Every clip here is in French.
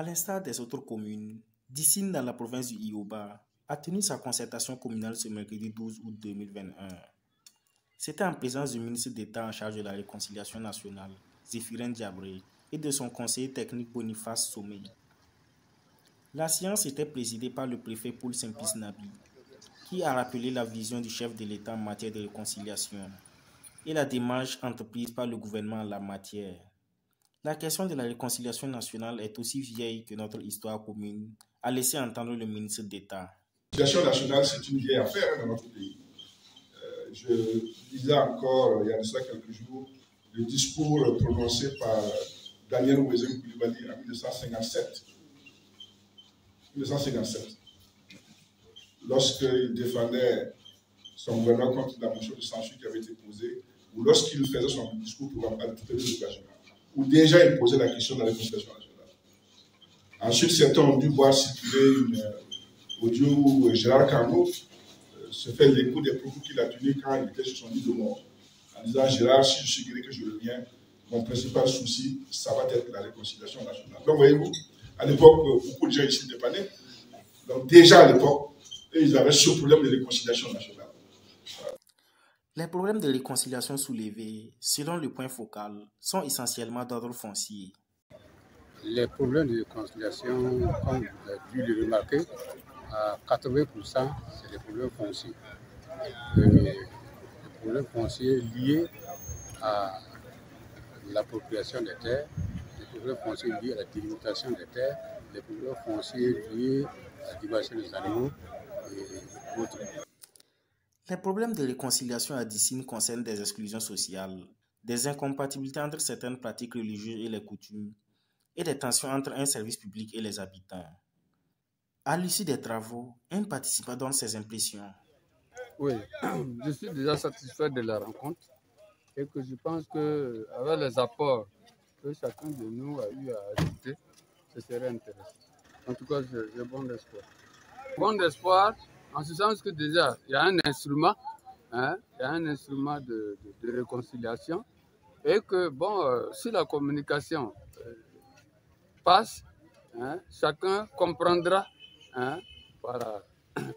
À l'instar des autres communes, Dissine dans la province du Ioba a tenu sa concertation communale ce mercredi 12 août 2021. C'était en présence du ministre d'État en charge de la réconciliation nationale, Zéphirin Diabré, et de son conseiller technique Boniface Somé. La séance était présidée par le préfet Paul Simplice Nabi, qui a rappelé la vision du chef de l'État en matière de réconciliation et la démarche entreprise par le gouvernement en la matière. La question de la réconciliation nationale est aussi vieille que notre histoire commune, a laissé entendre le ministre d'État. La réconciliation nationale, c'est une vieille affaire dans notre pays. Je lisais encore, il y a de ça quelques jours, le discours prononcé par Daniel Ouézem Coulibaly en 1957. Lorsqu'il défendait son gouvernement contre la motion de censure qui avait été posée, ou lorsqu'il faisait son discours pour appeler l'engagement, où déjà il posait la question de la réconciliation nationale. Ensuite, certains ont dû voir circuler une audio où Gérard Carnot se fait l'écho des propos qu'il a tenus quand il était sur son lit de mort, en disant: Gérard, si je suis guéri que je reviens, mon principal souci, ça va être la réconciliation nationale. Donc, voyez-vous, à l'époque, beaucoup de gens ici n'étaient pas nés. Donc, déjà à l'époque, ils avaient ce problème de réconciliation nationale. Les problèmes de réconciliation soulevés, selon le point focal, sont essentiellement d'ordre foncier. Les problèmes de réconciliation, comme vous avez dû le remarquer, à 80%, c'est des problèmes fonciers. Les problèmes fonciers liés à l'appropriation des terres, les problèmes fonciers liés à la délimitation des terres, les problèmes fonciers liés à la dimension des animaux et autres. Les problèmes de réconciliation à Dissine concernent des exclusions sociales, des incompatibilités entre certaines pratiques religieuses et les coutumes, et des tensions entre un service public et les habitants. À l'issue des travaux, un participant donne ses impressions. Oui, je suis déjà satisfait de la rencontre et que je pense qu'avec les apports que chacun de nous a eu à ajouter, ce serait intéressant. En tout cas, j'ai bon espoir. Bon espoir, en ce sens que déjà, il y a un instrument, de réconciliation et que, bon, si la communication passe, chacun comprendra voilà,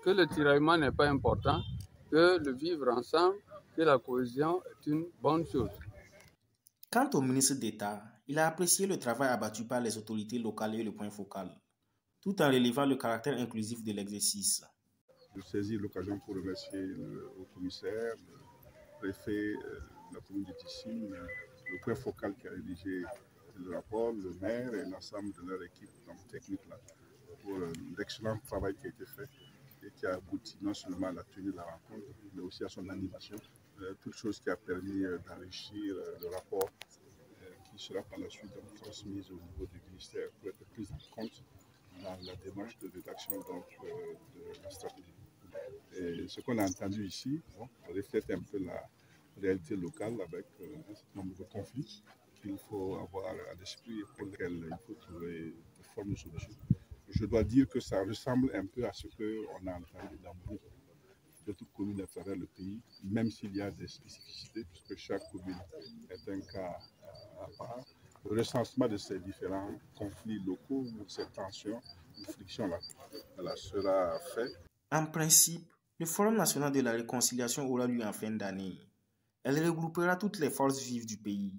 que le tiraillement n'est pas important, que le vivre ensemble, que la cohésion est une bonne chose. Quant au ministre d'État, il a apprécié le travail abattu par les autorités locales et le point focal, tout en relevant le caractère inclusif de l'exercice. Je saisis l'occasion pour remercier le haut-commissaire, le préfet de la commune de Dissine, le point focal qui a rédigé le rapport, le maire et l'ensemble de leur équipe technique là, pour l'excellent travail qui a été fait et qui a abouti non seulement à la tenue de la rencontre, mais aussi à son animation. Toute chose qui a permis d'enrichir le rapport qui sera par la suite transmise au niveau du ministère pour être prise en compte dans la démarche de rédaction de la stratégie. Et ce qu'on a entendu ici reflète un peu la réalité locale avec un certain nombre de conflits qu'il faut avoir à l'esprit et pour lesquels il faut trouver de formes de solutions. Je dois dire que ça ressemble un peu à ce qu'on a entendu dans beaucoup d'autres communes à travers le pays, même s'il y a des spécificités, puisque chaque commune est un cas à part. Le recensement de ces différents conflits locaux ou ces tensions ou frictions-là sera fait. En principe, le Forum national de la réconciliation aura lieu en fin d'année. Elle regroupera toutes les forces vives du pays.